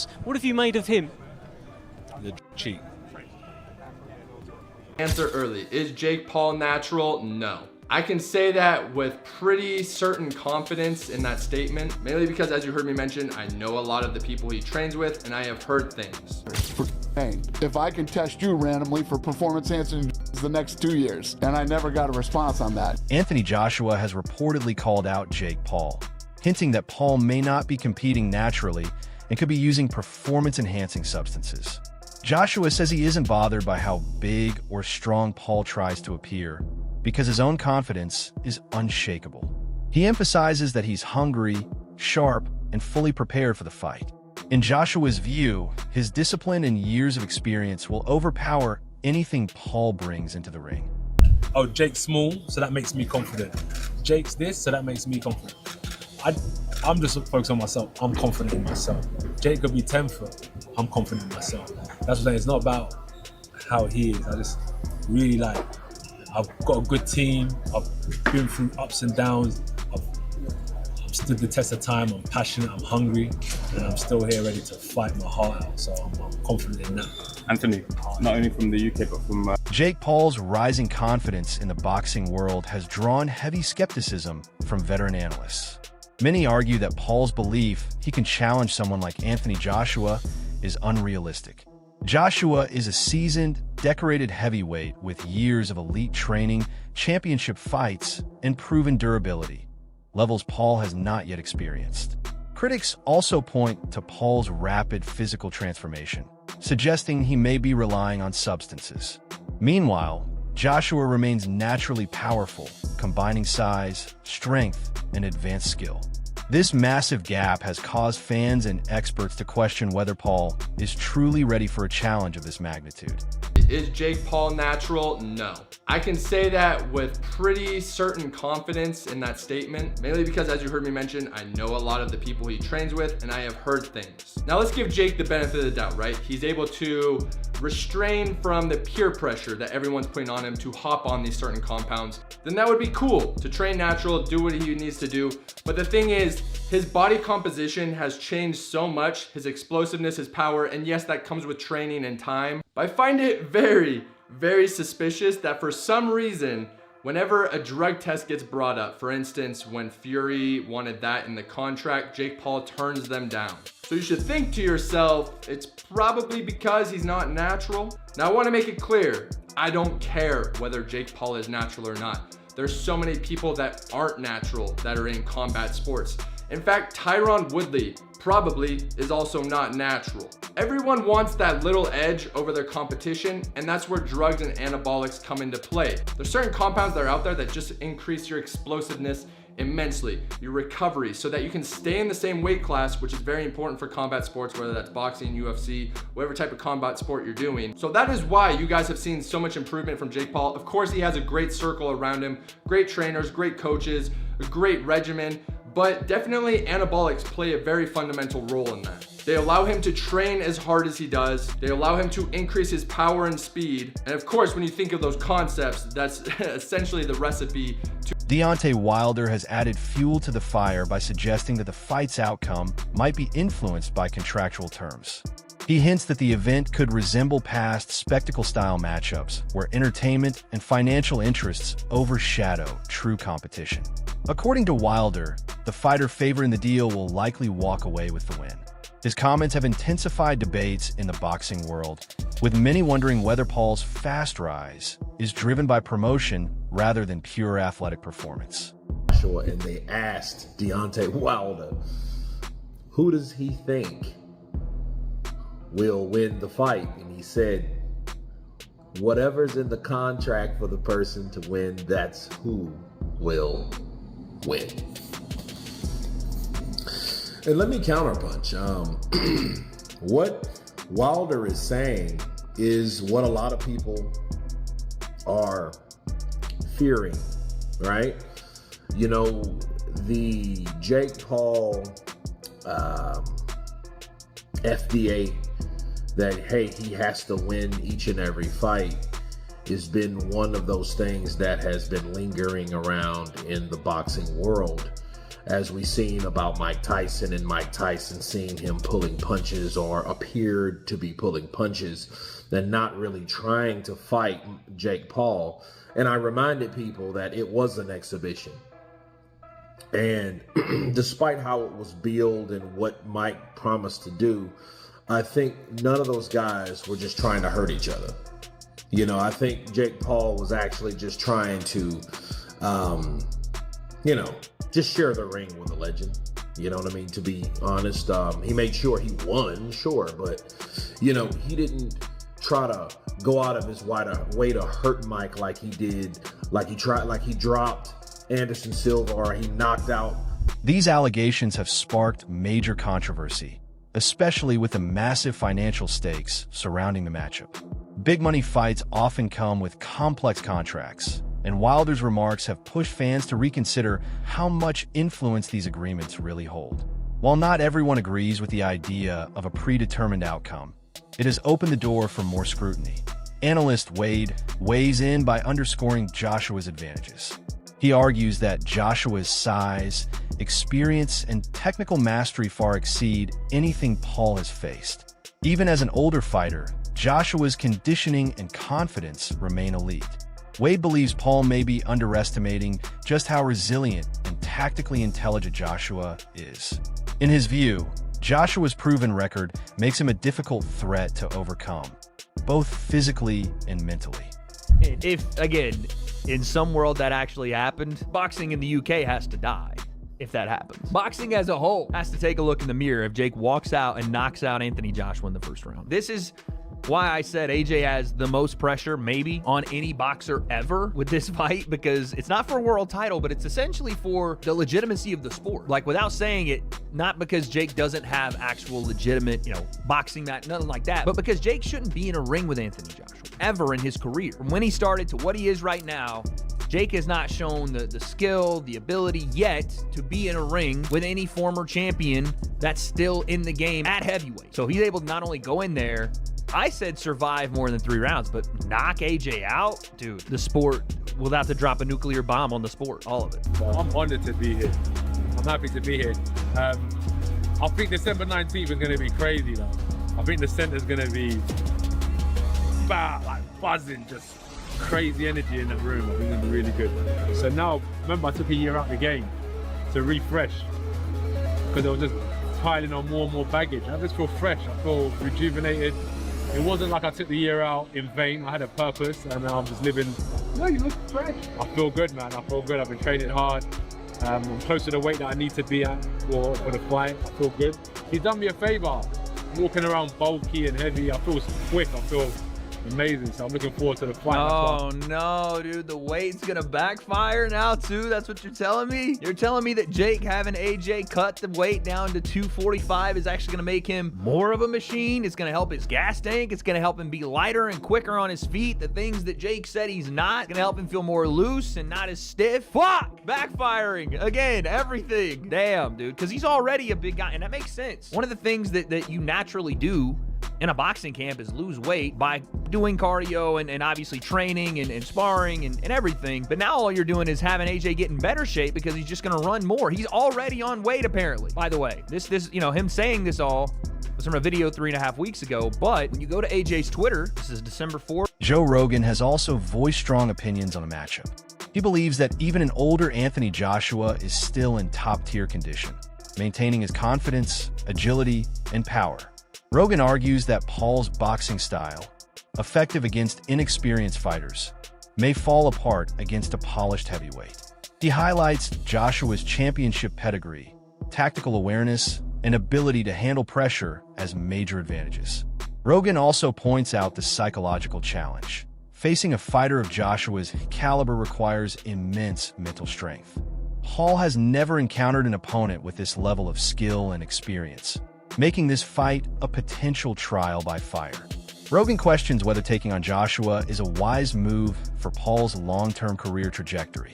fights. What have you made of him? The cheat. Answer early. Is Jake Paul natural? No. I can say that with pretty certain confidence in that statement, mainly because, as you heard me mention, I know a lot of the people he trains with, and I have heard things. If I can test you randomly for performance enhancing the next 2 years, and I never got a response on that. Anthony Joshua has reportedly called out Jake Paul, hinting that Paul may not be competing naturally and could be using performance-enhancing substances. Joshua says he isn't bothered by how big or strong Paul tries to appear, because his own confidence is unshakable. He emphasizes that he's hungry, sharp, and fully prepared for the fight. In Joshua's view, his discipline and years of experience will overpower anything Paul brings into the ring. Oh, Jake's small, so that makes me confident. Jake's this, so that makes me confident. I'm just focused on myself. I'm confident in myself. Jake could be 10 foot. I'm confident in myself. That's what I'm saying. It's not about how he is. I just really I've got a good team. I've been through ups and downs. I've stood the test of time. I'm passionate. I'm hungry. And I'm still here ready to fight my heart out. So I'm confident in that. Anthony, not only from the UK, but from... Jake Paul's rising confidence in the boxing world has drawn heavy skepticism from veteran analysts. Many argue that Paul's belief he can challenge someone like Anthony Joshua is unrealistic. Joshua is a seasoned, decorated heavyweight with years of elite training, championship fights, and proven durability, levels Paul has not yet experienced. Critics also point to Paul's rapid physical transformation, suggesting he may be relying on substances. Meanwhile, Joshua remains naturally powerful, combining size, strength, and advanced skill. This massive gap has caused fans and experts to question whether Paul is truly ready for a challenge of this magnitude. Is Jake Paul natural? No. I can say that with pretty certain confidence in that statement, mainly because, as you heard me mention, I know a lot of the people he trains with, and I have heard things. Now let's give Jake the benefit of the doubt, right? He's able to restrain from the peer pressure that everyone's putting on him to hop on these certain compounds. Then that would be cool to train natural, do what he needs to do. But the thing is, his body composition has changed so much, his explosiveness, his power, and yes, that comes with training and time. But I find it very, very suspicious that for some reason, whenever a drug test gets brought up, for instance, when Fury wanted that in the contract, Jake Paul turns them down. So you should think to yourself, it's probably because he's not natural. Now I want to make it clear, I don't care whether Jake Paul is natural or not. There's so many people that aren't natural that are in combat sports. In fact, Tyron Woodley probably is also not natural. Everyone wants that little edge over their competition, and that's where drugs and anabolics come into play. There's certain compounds that are out there that just increase your explosiveness immensely, your recovery, so that you can stay in the same weight class, which is very important for combat sports, whether that's boxing, UFC, whatever type of combat sport you're doing. So that is why you guys have seen so much improvement from Jake Paul. Of course, he has a great circle around him, great trainers, great coaches, a great regimen, but definitely anabolics play a very fundamental role in that. They allow him to train as hard as he does. They allow him to increase his power and speed. And of course, when you think of those concepts, that's essentially the recipe to... Deontay Wilder has added fuel to the fire by suggesting that the fight's outcome might be influenced by contractual terms. He hints that the event could resemble past spectacle-style matchups, where entertainment and financial interests overshadow true competition. According to Wilder, the fighter favoring the deal will likely walk away with the win. His comments have intensified debates in the boxing world, with many wondering whether Paul's fast rise is driven by promotion rather than pure athletic performance. And they asked Deontay Wilder, who does he think will win the fight? And he said, whatever's in the contract for the person to win, that's who will win. And let me counterpunch. What Wilder is saying is what a lot of people are fearing, right? You know, the Jake Paul FDA that, hey, he has to win each and every fight has been one of those things that has been lingering around in the boxing world. as we've seen about Mike Tyson, and Mike Tyson seeing him pulling punches or appeared to be pulling punches and not really trying to fight Jake Paul. And I reminded people that it was an exhibition. And despite how it was billed and what Mike promised to do, I think none of those guys were just trying to hurt each other. You know, I think Jake Paul was actually just trying to, just share the ring with a legend. You know what I mean? To be honest, he made sure he won, sure, but, he didn't try to go out of his way to hurt Mike like he did, like he dropped Anderson Silva or he knocked out. These allegations have sparked major controversy, especially with the massive financial stakes surrounding the matchup. Big money fights often come with complex contracts, and Wilder's remarks have pushed fans to reconsider how much influence these agreements really hold. While not everyone agrees with the idea of a predetermined outcome, it has opened the door for more scrutiny. Analyst Wade weighs in by underscoring Joshua's advantages. He argues that Joshua's size, experience, and technical mastery far exceed anything Paul has faced. Even as an older fighter, Joshua's conditioning and confidence remain elite. Wade believes Paul may be underestimating just how resilient and tactically intelligent Joshua is. In his view, Joshua's proven record makes him a difficult threat to overcome, both physically and mentally. If, again, in some world that actually happened, boxing in the UK has to die if that happens. Boxing as a whole has to take a look in the mirror if Jake walks out and knocks out Anthony Joshua in the first round. This is why I said AJ has the most pressure maybe on any boxer ever with this fight, because it's not for a world title, but it's essentially for the legitimacy of the sport. Like, without saying it, not because Jake doesn't have actual legitimate, boxing that, nothing like that, but because Jake shouldn't be in a ring with Anthony Joshua ever in his career. From when he started to what he is right now, Jake has not shown the skill, the ability yet to be in a ring with any former champion that's still in the game at heavyweight. So he's able to not only go in there, I said survive more than 3 rounds, but knock AJ out? Dude, the sport will have to drop a nuclear bomb on the sport, all of it. I'm honored to be here. I'm happy to be here. I think December 19th is going to be crazy, though. I think the center's going to be buzzing, just crazy energy in that room. I think it's going to be really good. So now, remember, I took a year out of the game to refresh because I was just piling on more and more baggage. I just feel fresh. I feel rejuvenated. It wasn't like I took the year out in vain. I had a purpose, and I'm just living. No, you look fresh. I feel good, man. I feel good. I've been training hard. I'm close to the weight that I need to be at for the fight. I feel good. He's done me a favor. Walking around bulky and heavy. I feel quick. I feel amazing. So I'm looking forward to the fight. Oh no, dude, the weight's gonna backfire now too. That's what you're telling me? You're telling me that Jake having AJ cut the weight down to 245 is actually gonna make him more of a machine? It's gonna help his gas tank. It's gonna help him be lighter and quicker on his feet. The things that Jake said he's not. It's gonna help him feel more loose and not as stiff. Fuck! Backfiring again, everything. Damn, dude, because he's already a big guy, and that makes sense. One of the things that you naturally do in a boxing camp is lose weight by doing cardio and obviously training and sparring and everything. But now all you're doing is having AJ get in better shape because he's just going to run more. He's already on weight, apparently. By the way, this him saying this all was from a video 3.5 weeks ago. But when you go to AJ's Twitter, this is December 4th. Joe Rogan has also voiced strong opinions on the matchup. He believes that even an older Anthony Joshua is still in top-tier condition, maintaining his confidence, agility, and power. Rogan argues that Paul's boxing style, effective against inexperienced fighters, may fall apart against a polished heavyweight. He highlights Joshua's championship pedigree, tactical awareness, and ability to handle pressure as major advantages. Rogan also points out the psychological challenge. Facing a fighter of Joshua's caliber requires immense mental strength. Paul has never encountered an opponent with this level of skill and experience, making this fight a potential trial by fire. Rogan questions whether taking on Joshua is a wise move for Paul's long-term career trajectory.